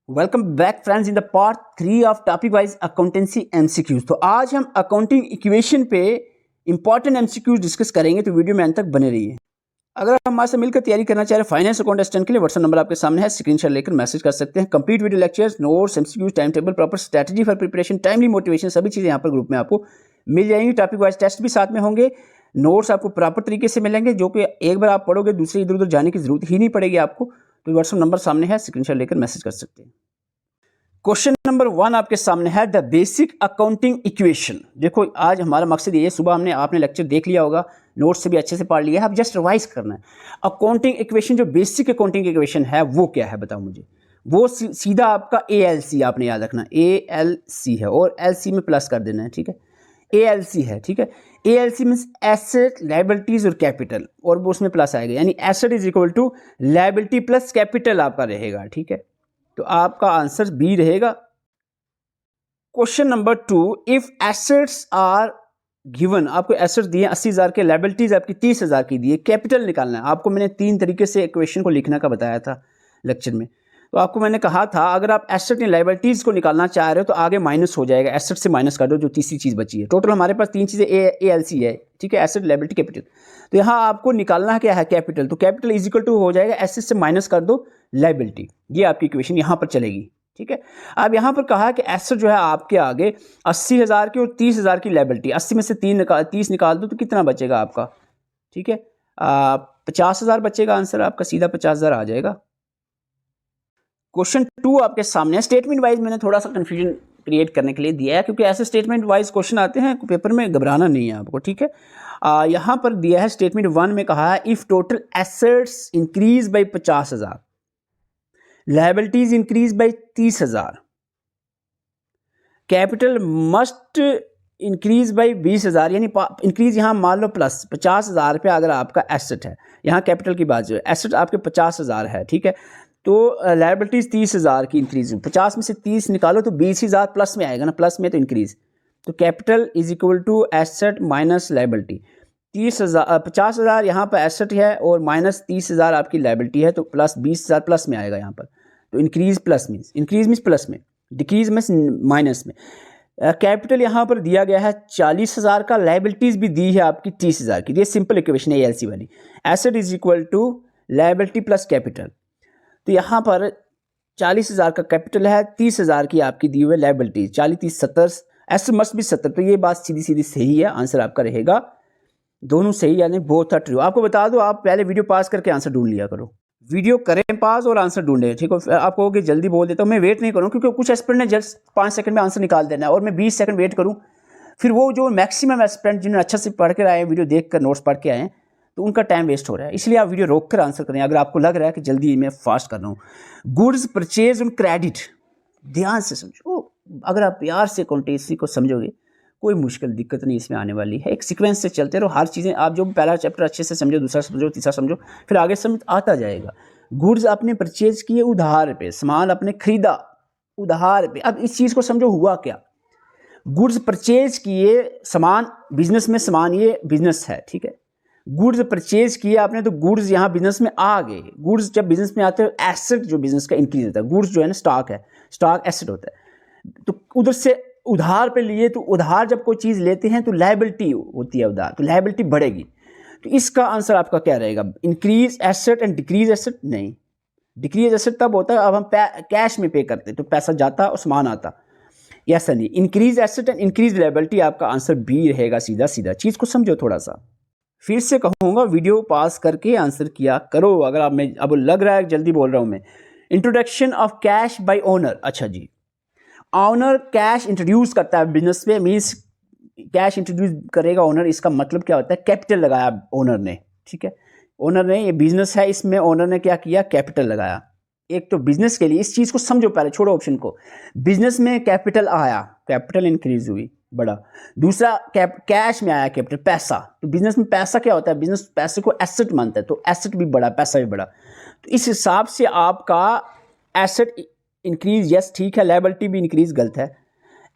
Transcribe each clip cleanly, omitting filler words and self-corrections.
Welcome back friends in the part 3 of topic wise accountancy MCQs. तो आज हम accounting equation पे important MCQs discuss करेंगे, तो वीडियो में अंत तक बने रहिए। अगर आप हमारे से मिलकर तैयारी करना चाह रहे हैं फाइनेंस अकाउंट असिस्टेंट के लिए, व्हाट्सएप नंबर आपके सामने है, स्क्रीनशॉट लेकर मैसेज कर सकते हैं। Complete video lectures, notes, MCQs, time table, proper strategy for preparation, timely motivation, सभी चीज़ें यहाँ पर ग्रुप में आपको मिल जाएंगी। टॉपिक वाइज टेस्ट भी साथ में होंगे, नोट्स आपको प्रॉपर तरीके से मिलेंगे, जो कि एक बार आप पढ़ोगे दूसरे इधर उधर जाने की जरूरत ही नहीं पड़ेगी आपको। तो व्हाट्सएप नंबर सामने है, स्क्रीनशॉट लेकर मैसेज कर सकते हैं। क्वेश्चन नंबर 1 आपके सामने है, द बेसिक अकाउंटिंग इक्वेशन। देखो आज हमारा मकसद ये है, सुबह आपने लेक्चर देख लिया होगा, नोट्स से भी अच्छे से पढ़ लिया है, अब जस्ट रिवाइज करना है। अकाउंटिंग इक्वेशन, जो बेसिक अकाउंटिंग इक्वेशन है वो क्या है बताओ मुझे। वो सीधा आपका ALC आपने याद रखना, ALC है और LC में प्लस कर देना है, ठीक है। ALC है, ठीक है। ALC मीन्स एसेट, लायबिलिटीज और कैपिटल, और वो उसमें प्लस आएगा, यानी asset is equal to liability plus capital आपका रहेगा, ठीक है। तो आपका आंसर बी रहेगा। Question number 2, if assets are given, आपको एसेट्स दिए 80,000 के, लायबिलिटीज आपकी 30,000 की दी है, कैपिटल निकालना है आपको। मैंने 3 तरीके से इक्वेशन को लिखने का बताया था लेक्चर में। तो आपको मैंने कहा था अगर आप एसेट या लायबिलिटीज को निकालना चाह रहे हो तो आगे माइनस हो जाएगा, एसेट से माइनस कर दो जो तीसरी चीज़ बची है। टोटल हमारे पास 3 चीज़ें ALC है, ठीक है, एसेट, लायबिलिटी, कैपिटल। तो यहाँ आपको निकालना क्या है, कैपिटल। तो कैपिटल इज इक्वल टू हो जाएगा एसेट से माइनस कर दो लायबिलिटी। ये आपकी इक्वेशन यहाँ पर चलेगी, ठीक है। अब यहाँ पर कहा कि एसेट जो है आपके आगे 80,000 की और 30,000 की लायबिलिटी, 80 में से 30 निकाल दो तो कितना बचेगा आपका, ठीक है, 50,000 बचेगा। आंसर आपका सीधा 50,000 आ जाएगा। क्वेश्चन 2 आपके सामने है। स्टेटमेंट वाइज मैंने थोड़ा सा कंफ्यूजन क्रिएट करने के लिए दिया है, क्योंकि ऐसे स्टेटमेंट वाइज क्वेश्चन आते हैं पेपर में, घबराना नहीं है आपको, ठीक है। यहाँ पर दिया है स्टेटमेंट 1 में कहा है, if total assets increase by 50,000, liabilities increase by 30,000, capital must increase by 20,000, यानी इंक्रीज यहाँ मान लो प्लस 50,000 रुपया अगर आपका एसेट है, यहाँ कैपिटल की बात जो है, एसेट आपके 50,000 है, ठीक है। तो लायबिलिटीज 30,000 की इंक्रीज, 50 में से 30 निकालो तो 20,000 प्लस में आएगा ना, प्लस में तो इंक्रीज। तो capital is equal to asset minus liability. 50,000 यहाँ पर एसेट है और माइनस 30,000 आपकी लायबिलिटी है, तो प्लस 20,000 प्लस में आएगा यहाँ पर। तो इंक्रीज मीन्स प्लस में, डिक्रीज मीन्स माइनस में। कैपिटल यहाँ पर दिया गया है 40,000 का, लायबिलिटीज भी दी है आपकी 30,000 की। ये सिंपल इक्वेशन है ALC वाली। Asset is equal to liability plus capital. तो यहाँ पर 40,000 का कैपिटल है, 30,000 की आपकी दी हुई लायबिलिटी, 40 30 70, एसेट मस्ट भी 70। तो ये बात सीधी सीधी सही है, आंसर आपका रहेगा दोनों सही, यानी बोथ आर ट्रू। आपको बता दो, आप पहले वीडियो पास करके आंसर ढूंढ लिया करो, वीडियो करें पास और आंसर ढूंढे, ठीक है। आप कहोगे जल्दी बोल देता हूँ, मैं वेट नहीं करूँ, क्योंकि कुछ एस्पिरेंट ने जस्ट 5 सेकंड में आंसर निकाल देना है और मैं 20 सेकंड वेट करूँ, फिर वो जो मैक्सिमम एस्पिरेंट जिन्होंने अच्छा से पढ़ कर आए, वीडियो देख कर नोट्स पढ़ के आए, तो उनका टाइम वेस्ट हो रहा है। इसलिए आप वीडियो रोक कर आंसर करें अगर आपको लग रहा है कि जल्दी मैं फास्ट कर रहा हूँ। गुड्स परचेज ऑन क्रेडिट, ध्यान से समझो। अगर आप प्यार से अकाउंटेंसी को समझोगे, कोई मुश्किल दिक्कत नहीं इसमें आने वाली है। एक सीक्वेंस से चलते रहो, हर चीज़ें आप जो पहला चैप्टर अच्छे से समझो, दूसरा समझो, तीसरा समझो, फिर आगे समझ आता जाएगा। गुड्स आपने परचेज किए उधार पे, सामान आपने खरीदा उधार पे। अब इस चीज़ को समझो, हुआ क्या। गुड्स परचेज किए, सामान बिजनेस में, सामान ये बिजनेस है, ठीक है। गुड्स परचेज किए आपने, तो गुड्स यहाँ बिजनेस में आ गए। गुड्स जब बिजनेस में आते हैं, एसेट जो बिजनेस का इंक्रीज होता है, गुड्स जो है ना स्टॉक है, स्टॉक एसेट होता है। तो उधर से उधार पे लिए, तो उधार जब कोई चीज़ लेते हैं तो लायबिलिटी होती है उधार, तो लायबिलिटी बढ़ेगी। तो इसका आंसर आपका क्या रहेगा, increase asset and decrease asset. नहीं, डिक्रीज एसेट तब होता है अब हम कैश में पे करते, तो पैसा जाता और सामान आता, ऐसा नहीं। Increase asset and increase liability, आपका आंसर बी रहेगा। सीधा सीधा चीज़ को समझो थोड़ा सा। फिर से कहूँगा, वीडियो पास करके आंसर किया करो अगर आप, मैं अब लग रहा है जल्दी बोल रहा हूँ मैं। Introduction of cash by owner, अच्छा जी, ऑनर कैश इंट्रोड्यूस करता है बिजनेस में, मीन्स कैश इंट्रोड्यूस करेगा ओनर। इसका मतलब क्या होता है, कैपिटल लगाया ओनर ने, ठीक है। ओनर ने, ये बिजनेस है, इसमें ओनर ने क्या किया, कैपिटल लगाया। एक तो बिजनेस के लिए, इस चीज़ को समझो पहले, छोड़ो ऑप्शन को। बिजनेस में कैपिटल आया, कैपिटल इंक्रीज हुई, बड़ा। दूसरा कैश में आया कैपिटल, पैसा। तो बिजनेस में पैसा क्या होता है, बिजनेस पैसे को एसेट मानता है, तो एसेट भी बड़ा, पैसा भी बड़ा। तो इस हिसाब से आपका एसेट इंक्रीज, यस ठीक है, लायबिलिटी भी इंक्रीज गलत है,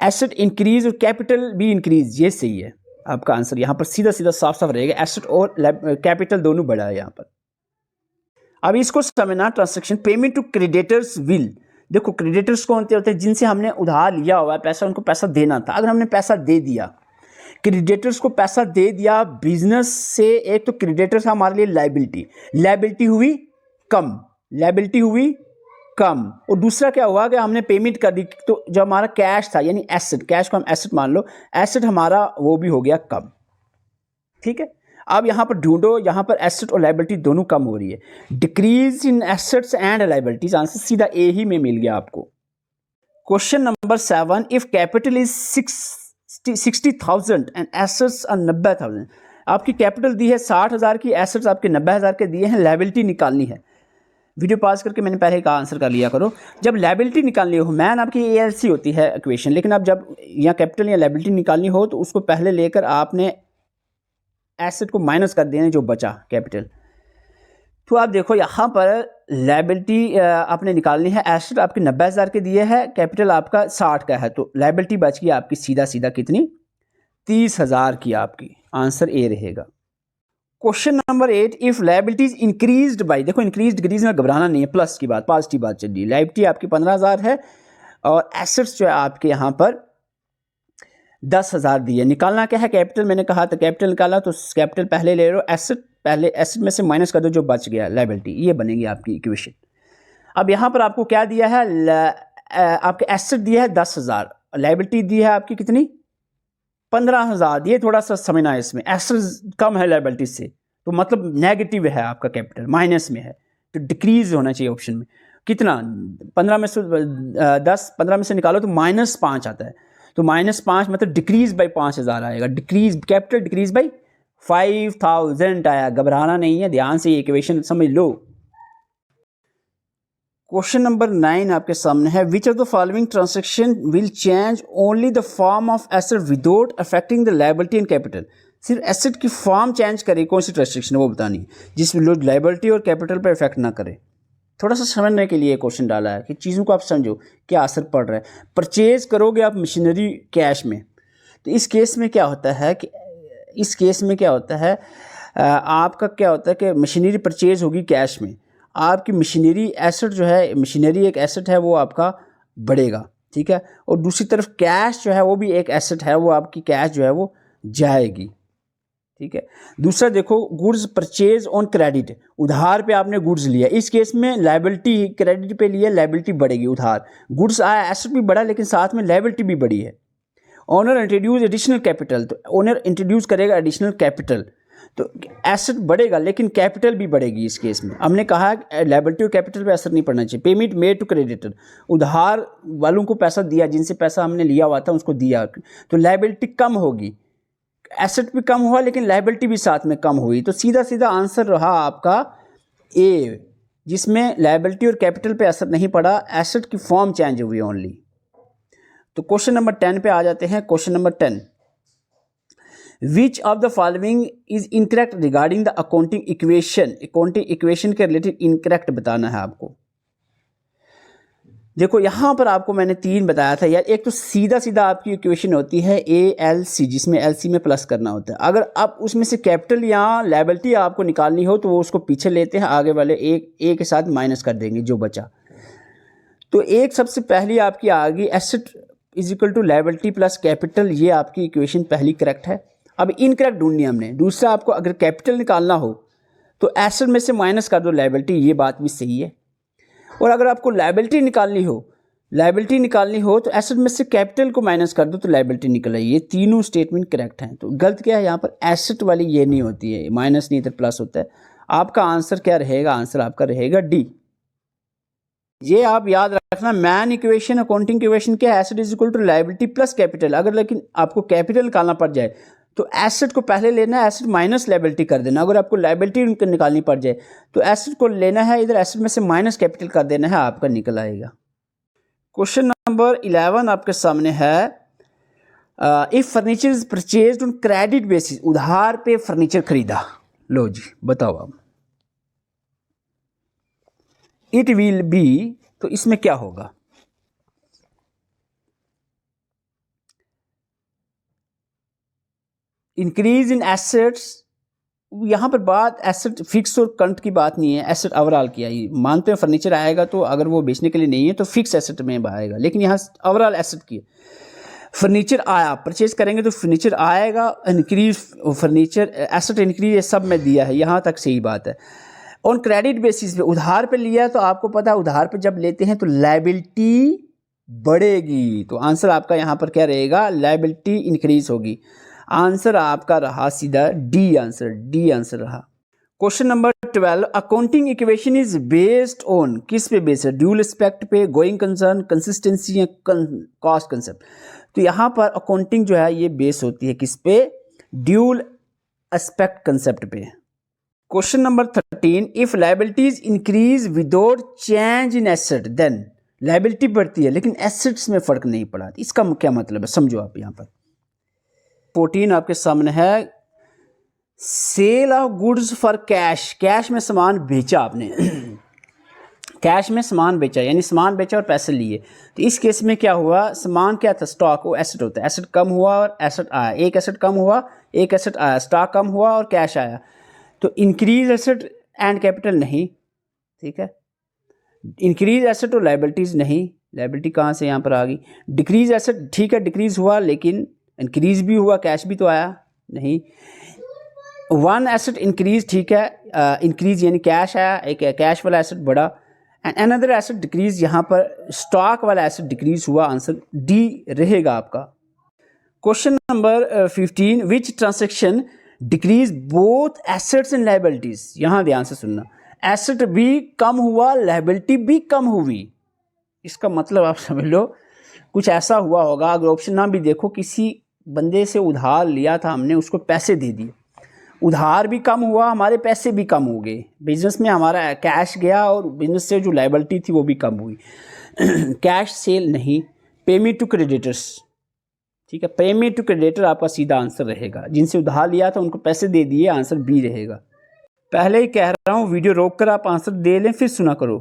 एसेट इंक्रीज और कैपिटल भी इंक्रीज, ये सही है। आपका आंसर यहाँ पर सीधा सीधा साफ साफ रहेगा, एसेट और कैपिटल दोनों बड़ा है यहाँ पर। अब इसको समझना, transaction payment to creditors will, देखो क्रेडिटर्स कौन होते हैं? जिनसे हमने उधार लिया हुआ है पैसा, उनको पैसा देना था। अगर हमने पैसा दे दिया, क्रेडिटर्स को पैसा दे दिया बिजनेस से, एक तो क्रेडिटर्स हमारे लिए लायबिलिटी, लायबिलिटी हुई कम, लायबिलिटी हुई कम, और दूसरा क्या हुआ कि हमने पेमेंट कर दी, तो जो हमारा कैश था यानी एसेट, कैश को हम एसेट मान लो, एसेट हमारा वो भी हो गया कम। ठीक है, अब यहाँ पर ढूंढो, यहाँ पर एसेट और लायबिलिटी दोनों कम हो रही है। Decrease in assets and liabilities, answer सीधा ए ही में मिल गया आपको। Question number 7, if capital is 60,000 and assets are 90,000। आपकी कैपिटल दी है 60,000 की, एसेट्स आपके 90,000 के दिए हैं, लायबिलिटी निकालनी है। वीडियो पास करके मैंने पहले का आंसर कर लिया करो। जब लायबिलिटी निकालनी हो, मैन आपकी ALC होती है इक्वेशन, लेकिन अब जब यहाँ कैपिटल या लायबिलिटी निकालनी हो तो उसको पहले लेकर आपने एसेट को माइनस कर देना जो बचा कैपिटल। तो आप देखो यहाँ पर लायबिलिटी आपने निकालनी है, एसेट आपके 90,000 के दिए है, कैपिटल आपका 60 का है, तो लायबिलिटी बच गई आपकी सीधा सीधा कितनी? 30,000 की। आपकी आंसर ए रहेगा। Question number 8, if liabilities increased by, देखो इंक्रीज डिक्रीज में घबराना नहीं है, प्लस की बात, पॉजिटिव बात चल रही है। लायबिलिटी आपकी 15,000 है और एसेट्स जो है आपके यहाँ पर 10,000 दिए। निकालना क्या है? कैपिटल, मैंने कहा था कैपिटल निकालना, तो कैपिटल पहले ले लो, एसेट पहले, एसेट में से माइनस कर दो जो बच गया लायबिलिटी, ये बनेगी आपकी इक्वेशन। अब यहाँ पर आपको क्या दिया है? आपके एसेट दिया है 10,000, लायबिलिटी दी है आपकी कितनी? 15,000। ये थोड़ा सा समझना है, इसमें एसेट कम है लायबिलिटी से, तो मतलब नेगेटिव है आपका कैपिटल, माइनस में है, तो डिक्रीज होना चाहिए ऑप्शन में। कितना? 15 में से 10, 15 में से निकालो तो -5 आता है, तो -5 मतलब डिक्रीज बाई 5,000 आएगा। डिक्रीज, कैपिटल डिक्रीज बाई 5,000 आया। घबराना नहीं है, ध्यान से ये इक्वेशन समझ लो। क्वेश्चन नंबर 9 आपके सामने है, which of the following transaction will change only the form of asset without affecting the liability and capital. सिर्फ एसेट की फॉर्म चेंज करे, कौन सी ट्रांजेक्शन है वो बतानी है जिसमें लायबिलिटी और कैपिटल पर इफेक्ट ना करे। थोड़ा सा समझने के लिए क्वेश्चन डाला है कि चीज़ों को आप समझो क्या असर पड़ रहा है। परचेज करोगे आप मशीनरी कैश में, तो इस केस में क्या होता है कि आपका क्या होता है कि मशीनरी परचेज होगी कैश में, आपकी मशीनरी एसेट जो है, मशीनरी एक एसेट है वो आपका बढ़ेगा, ठीक है, और दूसरी तरफ कैश जो है वो भी एक एसेट है, वो आपकी कैश जो है वो जाएगी, ठीक है। दूसरा देखो, गुड्स परचेज ऑन क्रेडिट, उधार पे आपने गुड्स लिया, इस केस में लायबिलिटी क्रेडिट पे लिया, लायबिलिटी बढ़ेगी, उधार गुड्स आया, एसेट भी बढ़ा लेकिन साथ में लायबिलिटी भी बढ़ी है। ओनर इंट्रोड्यूस एडिशनल कैपिटल, तो ओनर इंट्रोड्यूस करेगा एडिशनल कैपिटल, तो एसेट बढ़ेगा लेकिन कैपिटल भी बढ़ेगी। इस केस में हमने कहा लायबिलिटी और कैपिटल पे असर नहीं पड़ना चाहिए। पेमेंट मेड टू क्रेडिटर, उधार वालों को पैसा दिया, जिनसे पैसा हमने लिया हुआ था उसको दिया, तो लायबिलिटी कम होगी, एसेट भी कम हुआ लेकिन लायबिलिटी भी साथ में कम हुई, तो सीधा सीधा आंसर रहा आपका ए, जिसमें लायबिलिटी और कैपिटल पे असर नहीं पड़ा, एसेट की फॉर्म चेंज हुई ओनली। तो क्वेश्चन नंबर 10 पे आ जाते हैं। Question number 10, which of the following is incorrect regarding the accounting equation. Accounting equation के रिलेटेड इनकरेक्ट बताना है आपको। देखो यहाँ पर आपको मैंने 3 बताया था यार, एक तो सीधा सीधा आपकी इक्वेशन होती है ALC, जिसमें LC में प्लस करना होता है। अगर आप उसमें से कैपिटल या लायबिलिटी आपको निकालनी हो तो वो उसको पीछे लेते हैं, आगे वाले ए के साथ माइनस कर देंगे जो बचा। तो एक सबसे पहली आपकी आ गई, asset is equal to liability plus capital, ये आपकी इक्वेशन पहली करेक्ट है। अब इनकरेक्ट ढूंढनी है हमने। दूसरा, आपको अगर कैपिटल निकालना हो तो एसेट में से माइनस कर दो लायबिलिटी, ये बात भी सही है। और अगर आपको लायबिलिटी निकालनी हो तो एसेट में से कैपिटल को माइनस कर दो तो लायबिलिटी निकल आई। ये तीनों स्टेटमेंट करेक्ट हैं। तो गलत क्या है यहाँ पर? एसेट वाली ये नहीं होती है, माइनस नहीं इधर प्लस होता है। आपका आंसर क्या रहेगा? आंसर आपका रहेगा डी। ये आप याद रखना, मैन इक्वेशन, अकाउंटिंग इक्वेशन क्या है? Asset is equal to liability plus capital. अगर लेकिन आपको कैपिटल निकालना पड़ जाए तो एसेट को पहले लेना है, एसेट माइनस लायबिलिटी कर देना। अगर आपको लायबिलिटी निकालनी पड़ जाए तो एसेट को लेना है, इधर एसेट में से माइनस कैपिटल कर देना है, आपका निकल आएगा। क्वेश्चन नंबर 11 आपके सामने है, if furniture is purchased on credit basis, उधार पे फर्नीचर खरीदा। लो जी बताओ अब, इट विल बी, तो इसमें क्या होगा? इंक्रीज इन एसेट्स यहाँ पर बात एसेट फिक्स और करंट की बात नहीं है, एसेट ओवरऑल की आई। मानते हैं फर्नीचर आएगा तो अगर वो बेचने के लिए नहीं है तो फिक्स एसेट में आएगा, लेकिन यहाँ ओवरऑल एसेट की फर्नीचर आया, परचेज करेंगे तो फर्नीचर आएगा, इंक्रीज फर्नीचर एसेट इंक्रीज, ये सब में दिया है, यहाँ तक सही बात है। ऑन क्रेडिट बेसिस पे उधार पे लिया है तो आपको पता है उधार पे जब लेते हैं तो लायबिलिटी बढ़ेगी, तो आंसर आपका यहाँ पर क्या रहेगा, लायबिलिटी इंक्रीज होगी। आंसर आपका रहा सीधा डी आंसर, डी आंसर रहा। Question number 12, accounting equation is based on, किस पे बेस्ड है, ड्यूल एस्पेक्ट पे, गोइंग कंसर्न, कंसिस्टेंसी या कॉस्ट कंसेप्ट। तो यहाँ पर अकाउंटिंग जो है ये बेस होती है किस पे, ड्यूल एस्पेक्ट कंसेप्ट पे। Question number 13, if liabilities increase without change in asset then, liability बढ़ती है लेकिन एसेट्स में फर्क नहीं पड़ा, इसका क्या मतलब है, समझो आप। यहाँ पर 14 आपके सामने है, sale of goods for cash, cash में सामान बेचा आपने कैश में सामान बेचा, यानी सामान बेचा और पैसे लिए। तो इस केस में क्या हुआ, सामान क्या था, स्टॉक, वो एसेट होता है, एसेट कम हुआ और एसेट आया, एक एसेट कम हुआ एक एसेट आया, स्टॉक कम हुआ और कैश आया। तो इंक्रीज एसेट एंड कैपिटल नहीं, ठीक है, इंक्रीज एसेट और लायबिलिटीज़ नहीं, लायबिलिटी कहाँ से यहाँ पर आ गई, डिक्रीज एसेट, ठीक है डिक्रीज हुआ लेकिन इंक्रीज भी हुआ, कैश भी तो आया नहीं। वन एसेट इंक्रीज, ठीक है, इंक्रीज यानी कैश आया, एक कैश वाला एसेट बढ़ा, एंड अनदर एसेट डिक्रीज, यहाँ पर स्टॉक वाला एसेट डिक्रीज हुआ, आंसर डी रहेगा आपका। Question number 15, which transaction decrease both assets and liabilities, यहाँ ध्यान से सुनना, एसेट भी कम हुआ लायबिलिटी भी कम हुई, इसका मतलब आप समझ लो कुछ ऐसा हुआ होगा, अगर ऑप्शन ना भी देखो, किसी बंदे से उधार लिया था हमने, उसको पैसे दे दिए, उधार भी कम हुआ, हमारे पैसे भी कम हो गए, बिजनेस में हमारा कैश गया और बिजनेस से जो लायबिलिटी थी वो भी कम हुई कैश सेल नहीं, पेमेंट टू क्रेडिटर्स, ठीक है, पेमेंट टू क्रेडिटर आपका सीधा आंसर रहेगा, जिनसे उधार लिया था उनको पैसे दे दिए, आंसर बी रहेगा। पहले ही कह रहा हूँ वीडियो रोक कर आप आंसर दे लें फिर सुना करो।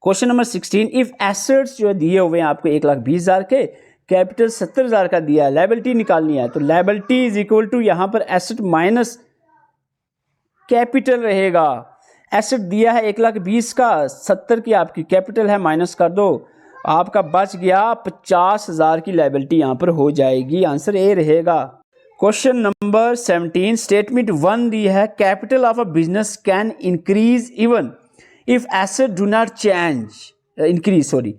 क्वेश्चन नंबर 16, इफ एसेट्स जो दिए हुए हैं आपको 1,20,000 के, कैपिटल 70,000 का दिया है, लायबिलिटी निकालनी है, तो लायबिलिटी इज इक्वल टू यहाँ पर एसेट माइनस कैपिटल रहेगा। एसेट दिया है 1,20,000 का, 70 की आपकी कैपिटल है, माइनस कर दो, आपका बच गया 50,000 की लायबिलिटी यहाँ पर हो जाएगी, आंसर ए रहेगा। क्वेश्चन नंबर 17, स्टेटमेंट 1 दी है, capital of a business can increase even if asset do not change, increase sorry,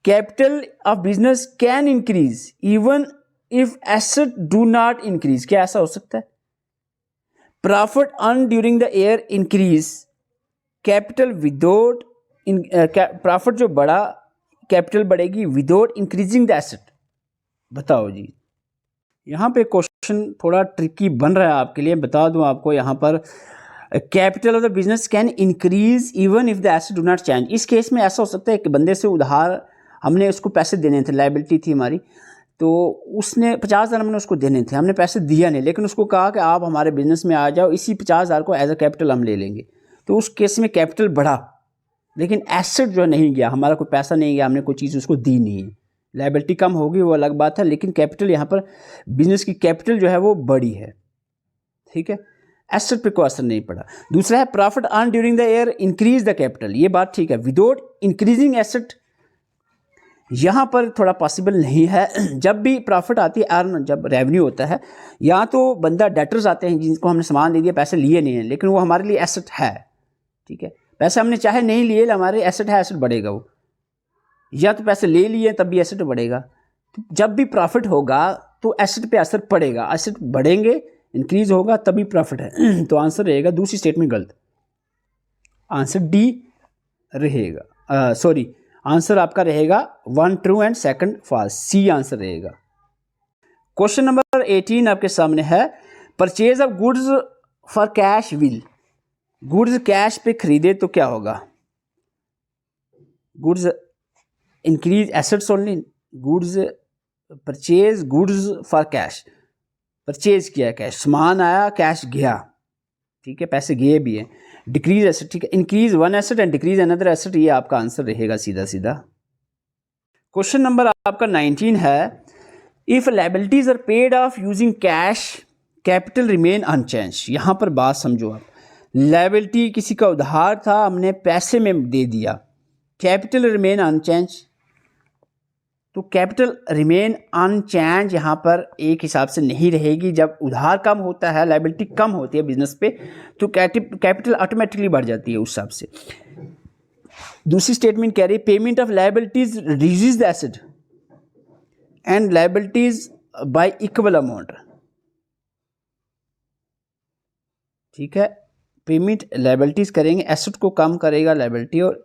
capital of business can increase even if asset do not increase, क्या ऐसा हो सकता है? Profit earn during the year increase, capital without, profit जो बढ़ा capital बढ़ेगी without increasing the asset, बताओ जी। यहाँ पे क्वेश्चन थोड़ा ट्रिकी बन रहा है आपके लिए, बता दूं आपको, यहाँ पर capital of the business can increase even if the asset do not change, इस केस में ऐसा हो सकता है कि बंदे से उधार हमने उसको पैसे देने थे, लायबिलिटी थी हमारी, तो उसने 50,000 हमने उसको देने थे, हमने पैसे दिया नहीं, लेकिन उसको कहा कि आप हमारे बिजनेस में आ जाओ, इसी 50,000 को एज अ कैपिटल हम ले लेंगे, तो उस केस में कैपिटल बढ़ा लेकिन एसेट जो नहीं गया, हमारा कोई पैसा नहीं गया, हमने कोई चीज़ उसको दी नहीं है, लायबिलिटी कम होगी वो अलग बात है, लेकिन कैपिटल यहाँ पर बिजनेस की कैपिटल जो है वो बड़ी है, ठीक है, एसेट पे कोई असर नहीं पड़ा। दूसरा है profit earn during the year increase the capital, ये बात ठीक है, विदाउट इंक्रीजिंग एसेट यहाँ पर थोड़ा पॉसिबल नहीं है। जब भी प्रॉफिट आती है, अर्न जब रेवेन्यू होता है, या तो बंदा डेटर्स आते हैं जिनको हमने सामान दे दिया, पैसे लिए नहीं हैं, लेकिन वो हमारे लिए एसेट है, ठीक है, पैसे हमने चाहे नहीं लिए, हमारे एसेट है, एसेट बढ़ेगा वो, या तो पैसे ले लिए तब भी एसेट बढ़ेगा। तो जब भी प्रॉफिट होगा तो एसेट पे असर पड़ेगा, एसेट बढ़ेंगे, इंक्रीज होगा तभी प्रॉफिट है तो आंसर रहेगा, दूसरी स्टेटमेंट गलत, आंसर डी रहेगा, सॉरी आंसर आपका रहेगा 1 true and 2 false, C answer रहेगा। क्वेश्चन नंबर 18 आपके सामने है, purchase of goods for cash will, goods cash पे खरीदे तो क्या होगा, goods increase assets only, goods purchase goods for cash, purchase किया कैश, सामान आया कैश गया, ठीक है, पैसे गए भी हैं, डिक्रीज एसेट, ठीक है, increase one asset and decrease another asset, ये आपका आंसर रहेगा सीधा सीधा। क्वेश्चन नंबर आपका 19 है, if liabilities are paid off using cash capital remain unchanged. यहाँ पर बात समझो आप, लायबिलिटी किसी का उधार था, हमने पैसे में दे दिया, कैपिटल रिमेन अनचेंज। तो कैपिटल रिमेन अनचेंज यहाँ पर एक हिसाब से नहीं रहेगी। जब उधार कम होता है, लायबिलिटी कम होती है बिजनेस पे, तो कैपिटल ऑटोमेटिकली बढ़ जाती है उस हिसाब से। दूसरी स्टेटमेंट कह रही है payment of liabilities reduces the asset and liabilities by equal amount. ठीक है, पेमेंट लायबिलिटीज करेंगे, एसेट को कम करेगा लायबिलिटी, और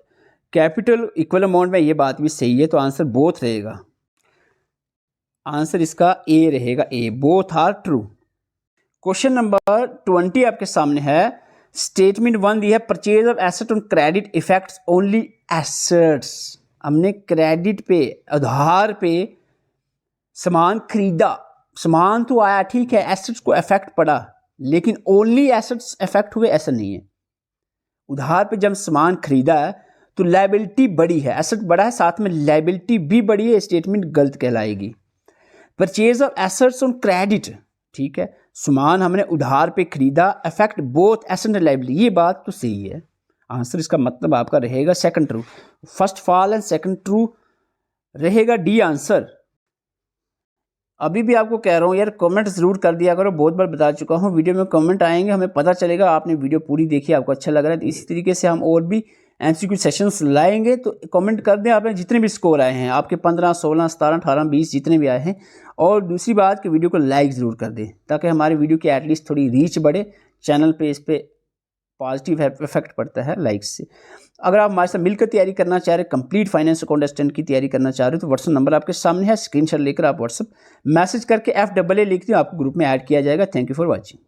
कैपिटल इक्वल अमाउंट में, ये बात भी सही है। तो आंसर बोथ रहेगा, आंसर इसका ए रहेगा, A, both are true. Question number 20 आपके सामने है। स्टेटमेंट 1 दी है purchase of asset on credit effects only assets. हमने क्रेडिट पे, उधार पे सामान खरीदा, सामान तो आया ठीक है, एसेट्स को इफेक्ट पड़ा, लेकिन ओनली एसेट्स इफेक्ट हुए ऐसा नहीं है। उधार पे जब सामान खरीदा है तो लायबिलिटी बढ़ी है, एसेट बढ़ा है, साथ में लायबिलिटी भी बढ़ी है, स्टेटमेंट गलत कहलाएगी। Purchase of assets on credit, ठीक है, सामान हमने उधार पे खरीदा, effect both asset and liability, ये बात तो सही है। आंसर इसका मतलब आपका रहेगा second true. First fall and second true रहेगा डी आंसर। अभी भी आपको कह रहा हूँ यार, कमेंट ज़रूर कर दिया करो, बहुत बार बता चुका हूँ, वीडियो में कमेंट आएंगे, हमें पता चलेगा आपने वीडियो पूरी देखी, आपको अच्छा लग रहा है। तो इसी तरीके से हम और भी MCQ सेशंस लाएंगे, तो कमेंट कर दें आपने जितने भी स्कोर आए हैं, आपके 15, 16, 17, 18, 20 जितने भी आए हैं। और दूसरी बात कि वीडियो को लाइक ज़रूर कर दें, ताकि हमारी वीडियो की एटलीस्ट थोड़ी रीच बढ़े, चैनल पे इस पर पॉजिटिव इफेक्ट पड़ता है लाइक से। अगर आप हमारे साथ मिलकर तैयारी करना चाह रहे हैं, कंप्लीट फाइनेंस अकाउंट असिस्टेंट की तैयारी करना चाह रहे हो, तो व्हाट्सअप नंबर आपके सामने है, स्क्रीनशॉट लेकर आप व्हाट्सअप मैसेज करके FAA लिख दें, आपको ग्रुप में ऐड किया जाएगा। Thank you for watching.